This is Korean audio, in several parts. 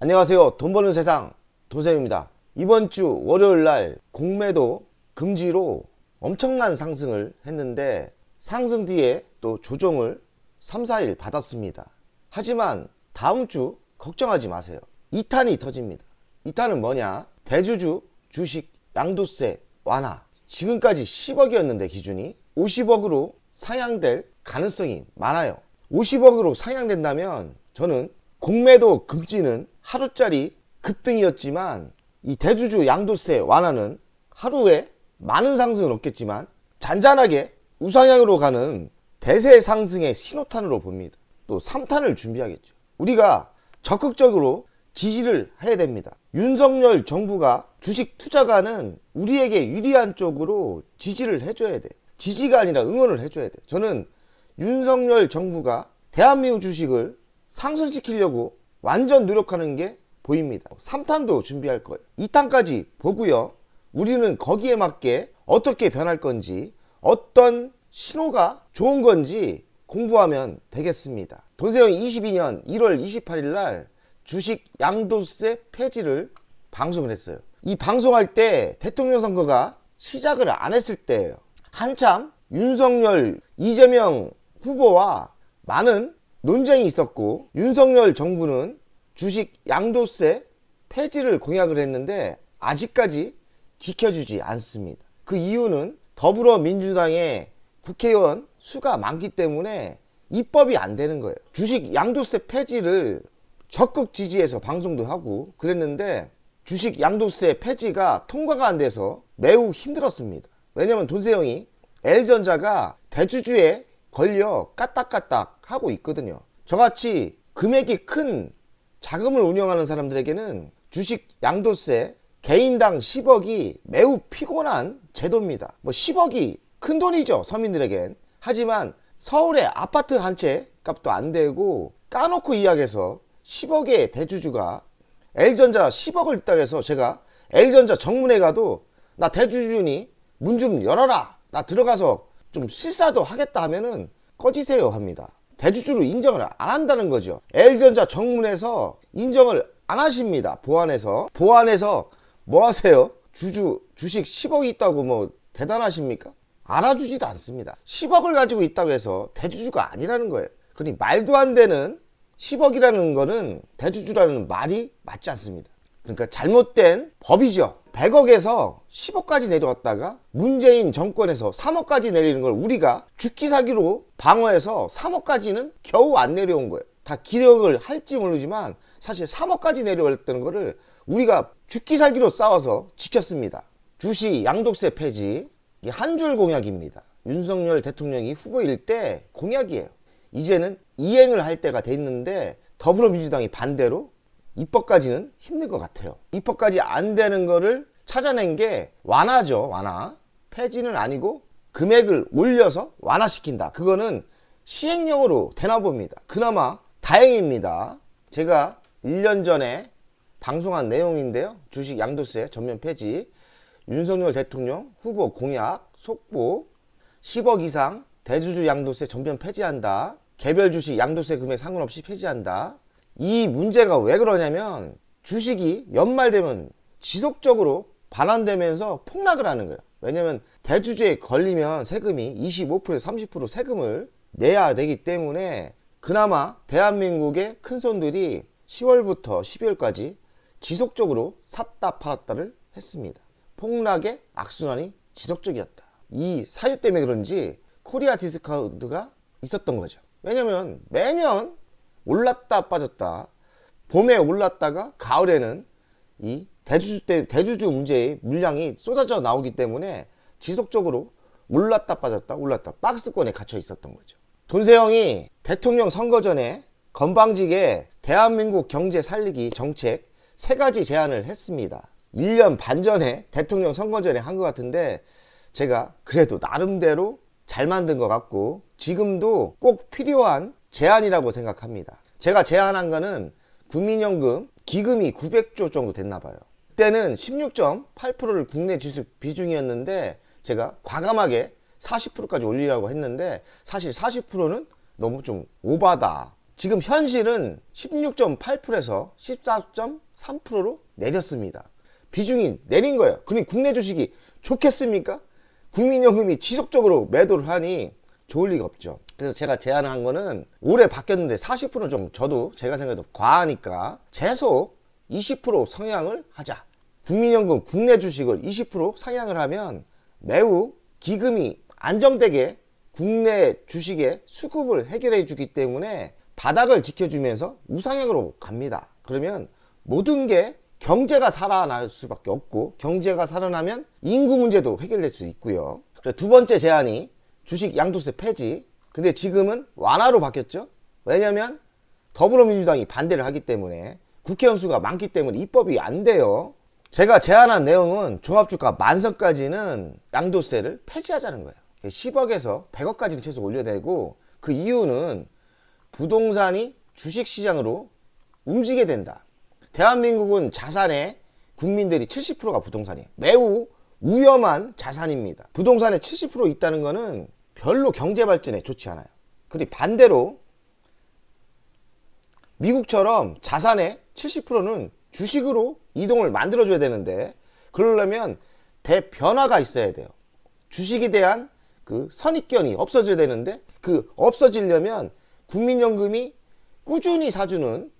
안녕하세요. 돈 버는 세상 돈쌤입니다. 이번 주 월요일날 공매도 금지로 엄청난 상승을 했는데 상승 뒤에 또 조정을 3, 4일 받았습니다. 하지만 다음 주 걱정하지 마세요. 2탄이 터집니다. 2탄은 뭐냐? 대주주 주식 양도세 완화. 지금까지 10억이었는데 기준이 50억으로 상향될 가능성이 많아요. 50억으로 상향된다면 저는 공매도 금지는 하루짜리 급등이었지만 이 대주주 양도세 완화는 하루에 많은 상승은 없겠지만 잔잔하게 우상향으로 가는 대세 상승의 신호탄으로 봅니다. 또 3탄을 준비하겠죠. 우리가 적극적으로 지지를 해야 됩니다. 윤석열 정부가 주식 투자가는 우리에게 유리한 쪽으로 지지를 해줘야 돼요. 지지가 아니라 응원을 해줘야 돼요. 저는 윤석열 정부가 대한민국 주식을 상승시키려고 완전 노력하는 게 보입니다. 3탄도 준비할 거예요. 2탄까지 보고요. 우리는 거기에 맞게 어떻게 변할 건지, 어떤 신호가 좋은 건지 공부하면 되겠습니다. 돈세형 22년 1월 28일 날 주식 양도세 폐지를 방송을 했어요. 이 방송할 때 대통령 선거가 시작을 안 했을 때예요. 한참 윤석열, 이재명 후보와 많은 논쟁이 있었고 윤석열 정부는 주식 양도세 폐지를 공약을 했는데 아직까지 지켜주지 않습니다. 그 이유는 더불어민주당의 국회의원 수가 많기 때문에 입법이 안 되는 거예요. 주식 양도세 폐지를 적극 지지해서 방송도 하고 그랬는데 주식 양도세 폐지가 통과가 안 돼서 매우 힘들었습니다. 왜냐면 돈세형이 L전자가 대주주에 걸려 까딱까딱 하고 있거든요. 저같이 금액이 큰 자금을 운영하는 사람들에게는 주식 양도세 개인당 10억이 매우 피곤한 제도입니다. 뭐 10억이 큰 돈이죠, 서민들에겐. 하지만 서울의 아파트 한 채 값도 안 되고 까놓고 이야기해서 10억의 대주주가 L전자 10억을 있다고 해서 제가 L전자 정문에 가도 나 대주주니 문 좀 열어라, 나 들어가서 좀 실사도 하겠다 하면은 꺼지세요 합니다. 대주주로 인정을 안 한다는 거죠. L전자 정문에서 인정을 안 하십니다. 보안에서 뭐 하세요? 주식 10억이 있다고 뭐 대단하십니까? 알아주지도 않습니다. 10억을 가지고 있다고 해서 대주주가 아니라는 거예요. 그러니 말도 안 되는 10억이라는 거는 대주주라는 말이 맞지 않습니다. 그러니까 잘못된 법이죠. 100억에서 10억까지 내려왔다가 문재인 정권에서 3억까지 내리는 걸 우리가 죽기 사기로 방어해서 3억까지는 겨우 안 내려온 거예요. 다 기억을 할지 모르지만 사실 3억까지 내려왔다는 거를 우리가 죽기 살기로 싸워서 지켰습니다. 주식 양도세 폐지, 이게 한 줄 공약입니다. 윤석열 대통령이 후보일 때 공약이에요. 이제는 이행을 할 때가 됐는데 더불어민주당이 반대로 입법까지는 힘들 것 같아요. 입법까지 안 되는 거를 찾아낸 게 완화죠. 완화. 폐지는 아니고 금액을 올려서 완화시킨다. 그거는 시행령으로 되나 봅니다. 그나마 다행입니다. 제가 1년 전에 방송한 내용인데요. 주식 양도세 전면 폐지, 윤석열 대통령 후보 공약 속보, 10억 이상 대주주 양도세 전면 폐지한다. 개별 주식 양도세 금액 상관없이 폐지한다. 이 문제가 왜 그러냐면 주식이 연말 되면 지속적으로 반환되면서 폭락을 하는 거예요. 왜냐면 대주주에 걸리면 세금이 25%에서 30% 세금을 내야 되기 때문에 그나마 대한민국의 큰손들이 10월부터 12월까지 지속적으로 샀다 팔았다를 했습니다. 폭락의 악순환이 지속적이었다. 이 사유 때문에 그런지 코리아 디스카운트가 있었던 거죠. 왜냐면 매년 올랐다 빠졌다, 봄에 올랐다가 가을에는 이 대주주 문제의 물량이 쏟아져 나오기 때문에 지속적으로 올랐다 빠졌다 박스권에 갇혀 있었던 거죠. 돈세형이 대통령 선거 전에 건방지게 대한민국 경제 살리기 정책 3가지 제안을 했습니다. 1년 반 전에 대통령 선거 전에 한 것 같은데 제가 그래도 나름대로 잘 만든 것 같고 지금도 꼭 필요한 제안이라고 생각합니다. 제가 제안한 거는 국민연금 기금이 900조 정도 됐나 봐요. 그때는 16.8%를 국내 주식 비중이었는데 제가 과감하게 40%까지 올리라고 했는데 사실 40%는 너무 좀 오바다. 지금 현실은 16.8%에서 14.3%로 내렸습니다. 비중이 내린 거예요. 그러니 국내 주식이 좋겠습니까? 국민연금이 지속적으로 매도를 하니 좋을 리가 없죠. 그래서 제가 제안한 거는 올해 바뀌었는데 40% 정도, 저도 제가 생각해도 과하니까 계속 20% 상향을 하자. 국민연금 국내 주식을 20% 상향을 하면 매우 기금이 안정되게 국내 주식의 수급을 해결해 주기 때문에 바닥을 지켜주면서 우상향으로 갑니다. 그러면 모든 게 경제가 살아날 수밖에 없고, 경제가 살아나면 인구 문제도 해결될 수 있고요. 두 번째 제안이 주식 양도세 폐지. 근데 지금은 완화로 바뀌었죠. 왜냐면 더불어민주당이 반대를 하기 때문에, 국회의원 수가 많기 때문에 입법이 안 돼요. 제가 제안한 내용은 종합주가 만선까지는 양도세를 폐지하자는 거예요. 10억에서 100억까지는 최소 올려내고, 그 이유는 부동산이 주식시장으로 움직이게 된다. 대한민국은 자산의 국민들이 70%가 부동산이에요. 매우 위험한 자산입니다. 부동산에 70% 있다는 거는 별로 경제 발전에 좋지 않아요. 그리고 반대로 미국처럼 자산의 70%는 주식으로 이동을 만들어줘야 되는데, 그러려면 대변화가 있어야 돼요. 주식에 대한 그 선입견이 없어져야 되는데, 그 없어지려면 국민연금이 꾸준히 사주는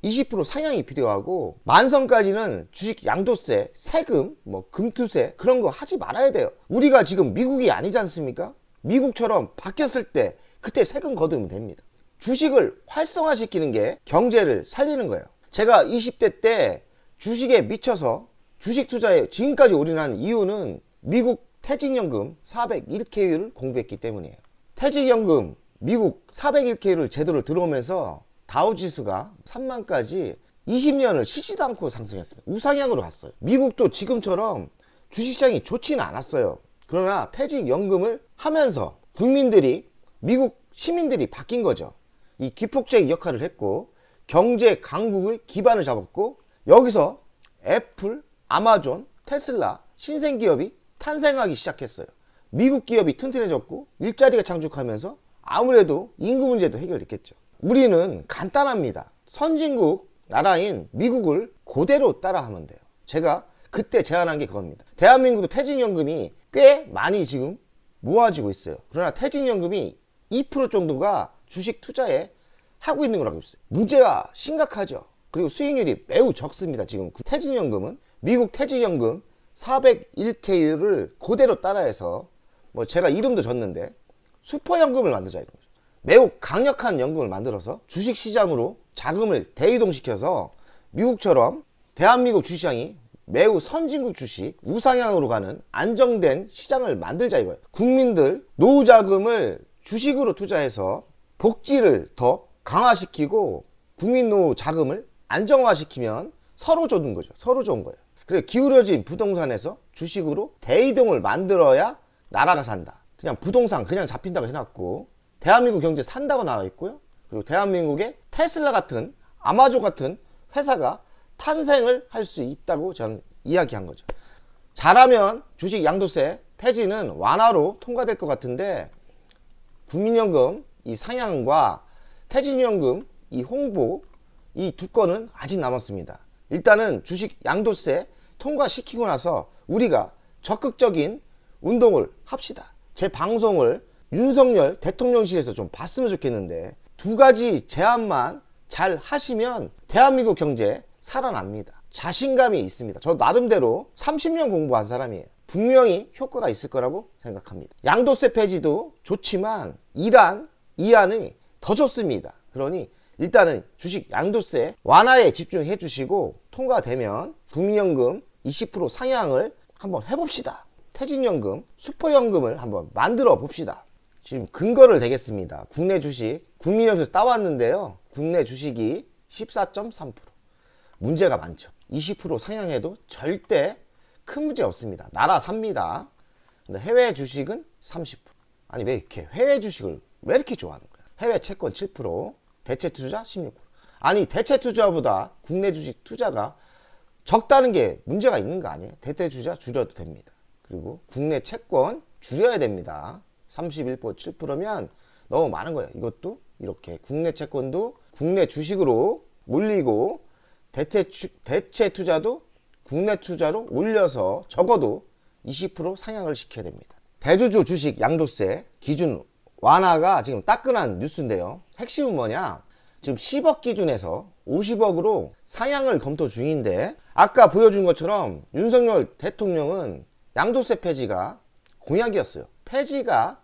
20% 상향이 필요하고, 만선까지는 주식 양도세, 세금, 뭐 금투세 그런 거 하지 말아야 돼요. 우리가 지금 미국이 아니지 않습니까? 미국처럼 바뀌었을 때 그때 세금 거두면 됩니다. 주식을 활성화시키는 게 경제를 살리는 거예요. 제가 20대 때 주식에 미쳐서 주식 투자에 지금까지 올인한 이유는 미국 퇴직연금 401K를 공부했기 때문이에요. 퇴직연금 미국 401K를 제도를 들어오면서 다우지수가 3만까지 20년을 쉬지도 않고 상승했습니다. 우상향으로 갔어요. 미국도 지금처럼 주식시장이 좋지는 않았어요. 그러나 퇴직연금을 하면서 국민들이, 미국 시민들이 바뀐 거죠. 이 기폭제의 역할을 했고, 경제 강국의 기반을 잡았고, 여기서 애플, 아마존, 테슬라, 신생기업이 탄생하기 시작했어요. 미국 기업이 튼튼해졌고 일자리가 창출하면서 아무래도 인구 문제도 해결됐겠죠. 우리는 간단합니다. 선진국 나라인 미국을 그대로 따라하면 돼요. 제가 그때 제안한 게 그겁니다. 대한민국도 퇴직연금이 꽤 많이 지금 모아지고 있어요. 그러나 퇴직연금이 2% 정도가 주식 투자에 하고 있는 거라고 있어요. 문제가 심각하죠. 그리고 수익률이 매우 적습니다. 지금 그 퇴직연금은 미국 퇴직연금 401K를 그대로 따라해서, 뭐 제가 이름도 줬는데 슈퍼연금을 만들자 이런 거죠. 매우 강력한 연금을 만들어서 주식시장으로 자금을 대이동시켜서 미국처럼 대한민국 주식시장이 매우 선진국 주식 우상향으로 가는 안정된 시장을 만들자 이거예요. 국민들 노후자금을 주식으로 투자해서 복지를 더 강화시키고 국민 노후 자금을 안정화시키면 서로 좋은 거죠. 서로 좋은 거예요. 그래서 기울어진 부동산에서 주식으로 대이동을 만들어야 나라가 산다. 그냥 부동산 그냥 잡힌다고 해놨고, 대한민국 경제 산다고 나와 있고요. 그리고 대한민국에 테슬라 같은, 아마존 같은 회사가 탄생을 할 수 있다고 저는 이야기한 거죠. 잘하면 주식 양도세 폐지는 완화로 통과될 것 같은데, 국민연금 이 상향과 퇴직연금 이 홍보, 이 두 건은 아직 남았습니다. 일단은 주식 양도세 통과시키고 나서 우리가 적극적인 운동을 합시다. 제 방송을 윤석열 대통령실에서 좀 봤으면 좋겠는데, 두 가지 제안만 잘 하시면 대한민국 경제 살아납니다. 자신감이 있습니다. 저 나름대로 30년 공부한 사람이에요. 분명히 효과가 있을 거라고 생각합니다. 양도세 폐지도 좋지만 이 안이 더 좋습니다. 그러니 일단은 주식 양도세 완화에 집중해 주시고, 통과되면 국민연금 20% 상향을 한번 해봅시다. 퇴직연금, 슈퍼연금을 한번 만들어 봅시다. 지금 근거를 대겠습니다. 국내 주식, 국민연금에서 따왔는데요. 국내 주식이 14.3%. 문제가 많죠. 20% 상향해도 절대 큰 문제 없습니다. 나라 삽니다. 근데 해외 주식은 30%. 아니 왜 이렇게 해외 주식을 왜 이렇게 좋아하는 거야? 해외 채권 7%, 대체 투자 16%. 아니 대체 투자보다 국내 주식 투자가 적다는 게 문제가 있는 거 아니에요? 대체 투자 줄여도 됩니다. 그리고 국내 채권 줄여야 됩니다. 31.7%면 너무 많은 거예요. 이것도 이렇게 국내 채권도 국내 주식으로 올리고 대체 투자도 국내 투자로 올려서 적어도 20% 상향을 시켜야 됩니다. 대주주 주식 양도세 기준 완화가 지금 따끈한 뉴스인데요. 핵심은 뭐냐? 지금 10억 기준에서 50억으로 상향을 검토 중인데, 아까 보여준 것처럼 윤석열 대통령은 양도세 폐지가 공약이었어요. 폐지가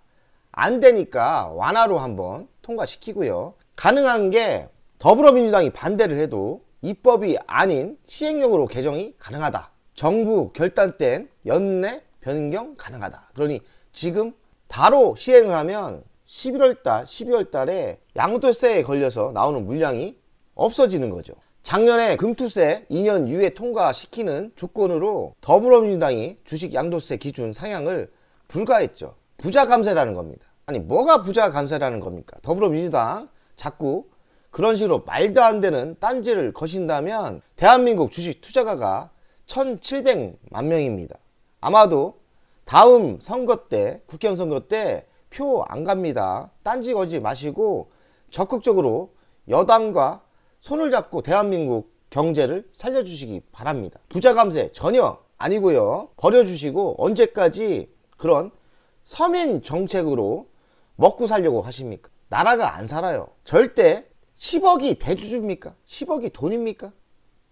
안 되니까 완화로 한번 통과시키고요. 가능한 게 더불어민주당이 반대를 해도 입법이 아닌 시행령으로 개정이 가능하다. 정부 결단 땐 연내 변경 가능하다. 그러니 지금 바로 시행을 하면 11월달, 12월달에 양도세에 걸려서 나오는 물량이 없어지는 거죠. 작년에 금투세 2년 유예 통과시키는 조건으로 더불어민주당이 주식 양도세 기준 상향을 불가했죠. 부자 감세라는 겁니다. 아니, 뭐가 부자 감세라는 겁니까? 더불어민주당 자꾸 그런 식으로 말도 안 되는 딴지를 거신다면 대한민국 주식 투자가가 1700만 명입니다. 아마도 다음 선거 때, 국회의원 선거 때 표 안 갑니다. 딴지 거지 마시고 적극적으로 여당과 손을 잡고 대한민국 경제를 살려주시기 바랍니다. 부자 감세 전혀 아니고요. 버려주시고 언제까지 그런 서민 정책으로 먹고 살려고 하십니까? 나라가 안 살아요. 절대 10억이 대주주입니까? 10억이 돈입니까?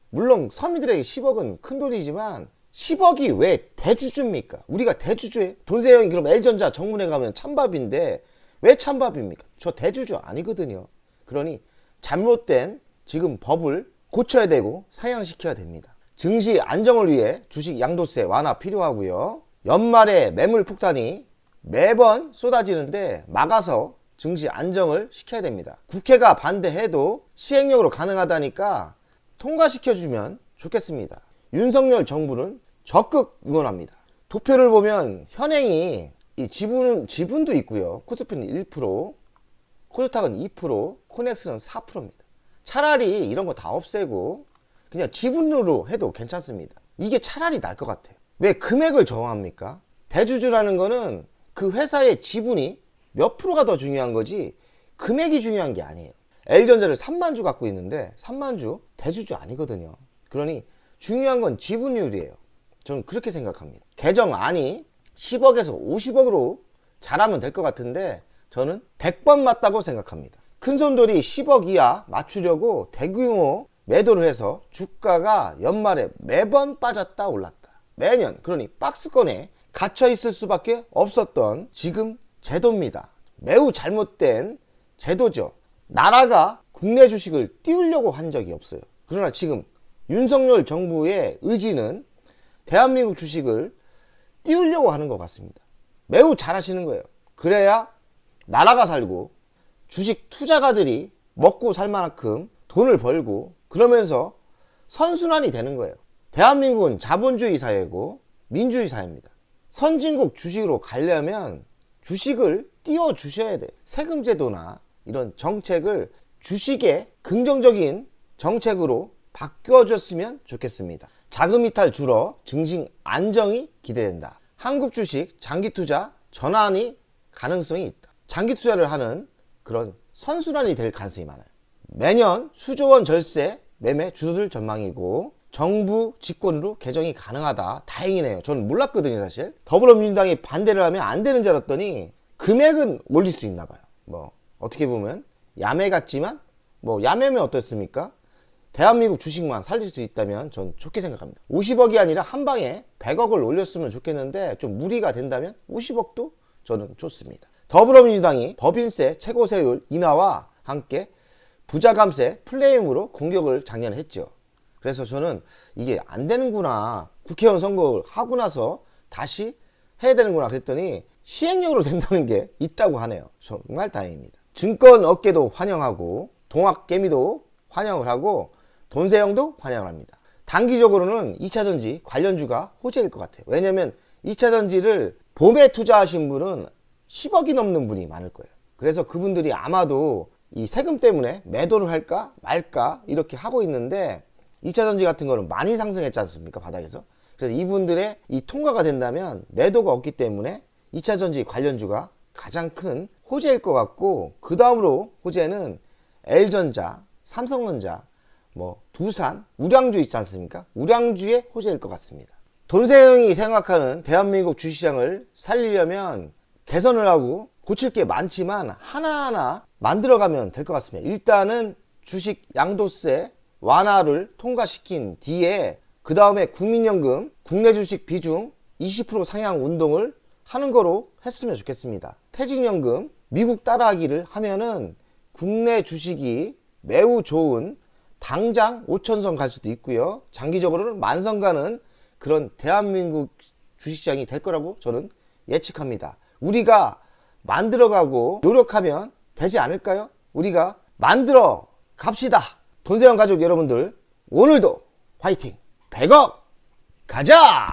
물론 서민들에게 10억은 큰 돈이지만 10억이 왜 대주주입니까? 우리가 대주주에 돈세형이 그럼 L전자 정문에 가면 찬밥인데 왜 찬밥입니까? 저 대주주 아니거든요. 그러니 잘못된 지금 법을 고쳐야 되고 상향시켜야 됩니다. 증시 안정을 위해 주식 양도세 완화 필요하고요. 연말에 매물 폭탄이 매번 쏟아지는데 막아서 증시 안정을 시켜야 됩니다. 국회가 반대해도 시행령으로 가능하다니까 통과시켜주면 좋겠습니다. 윤석열 정부는 적극 응원합니다. 도표를 보면 현행이 이 지분도 있고요. 코스피는 1%, 코스닥은 2%, 코넥스는 4%입니다. 차라리 이런 거 다 없애고 그냥 지분으로 해도 괜찮습니다. 이게 차라리 나을 것 같아요. 왜 금액을 정합니까? 대주주라는 거는 그 회사의 지분이 몇 프로가 더 중요한 거지 금액이 중요한 게 아니에요. L전자를 3만 주 갖고 있는데 3만 주 대주주 아니거든요. 그러니 중요한 건 지분율이에요. 저는 그렇게 생각합니다. 개정안이 10억에서 50억으로 잘하면 될 것 같은데 저는 100번 맞다고 생각합니다. 큰손들이 10억 이하 맞추려고 대규모 매도를 해서 주가가 연말에 매번 빠졌다 올랐다. 매년. 그러니 박스권에 갇혀 있을 수밖에 없었던 지금 제도입니다. 매우 잘못된 제도죠. 나라가 국내 주식을 띄우려고 한 적이 없어요. 그러나 지금 윤석열 정부의 의지는 대한민국 주식을 띄우려고 하는 것 같습니다. 매우 잘하시는 거예요. 그래야 나라가 살고 주식 투자가들이 먹고 살 만큼 돈을 벌고 그러면서 선순환이 되는 거예요. 대한민국은 자본주의 사회고 민주주의 사회입니다. 선진국 주식으로 가려면 주식을 띄워주셔야 돼요. 세금제도나 이런 정책을 주식의 긍정적인 정책으로 바뀌어줬으면 좋겠습니다. 자금 이탈 줄어 증시 안정이 기대된다. 한국 주식 장기 투자 전환이 가능성이 있다. 장기 투자를 하는 그런 선순환이 될 가능성이 많아요. 매년 수조원 절세 매매 주도들 전망이고 정부 집권으로 개정이 가능하다. 다행이네요. 저는 몰랐거든요, 사실. 더불어민주당이 반대를 하면 안 되는 줄 알았더니 금액은 올릴 수 있나 봐요. 뭐 어떻게 보면 야매 같지만 뭐 야매면 어떻습니까? 대한민국 주식만 살릴 수 있다면 전 좋게 생각합니다. 50억이 아니라 한 방에 100억을 올렸으면 좋겠는데 좀 무리가 된다면 50억도 저는 좋습니다. 더불어민주당이 법인세 최고세율 인하와 함께 부자 감세 플레임으로 공격을 작년에 했죠. 그래서 저는 이게 안 되는구나. 국회의원 선거 하고 나서 다시 해야 되는구나 그랬더니 시행령으로 된다는 게 있다고 하네요. 정말 다행입니다. 증권 업계도 환영하고 동학개미도 환영을 하고 돈세형도 환영을 합니다. 단기적으로는 2차전지 관련주가 호재일 것 같아요. 왜냐면 2차전지를 봄에 투자하신 분은 10억이 넘는 분이 많을 거예요. 그래서 그분들이 아마도 이 세금 때문에 매도를 할까 말까 이렇게 하고 있는데 2차전지 같은 거는 많이 상승했지 않습니까? 바닥에서. 그래서 이분들의 이 통과가 된다면 매도가 없기 때문에 2차전지 관련주가 가장 큰 호재일 것 같고 그 다음으로 호재는 L전자 삼성전자, 뭐 두산, 우량주 있지 않습니까? 우량주의 호재일 것 같습니다. 돈세영이 생각하는 대한민국 주식시장을 살리려면 개선을 하고 고칠 게 많지만 하나하나 만들어가면 될 것 같습니다. 일단은 주식 양도세 완화를 통과시킨 뒤에 그 다음에 국민연금, 국내 주식 비중 20% 상향 운동을 하는 거로 했으면 좋겠습니다. 퇴직연금, 미국 따라하기를 하면은 국내 주식이 매우 좋은 당장 5천선 갈 수도 있고요. 장기적으로는 만선 가는 그런 대한민국 주식시장이 될 거라고 저는 예측합니다. 우리가 만들어가고 노력하면 되지 않을까요? 우리가 만들어 갑시다. 돈세영 가족 여러분들, 오늘도 화이팅! 100억 가자!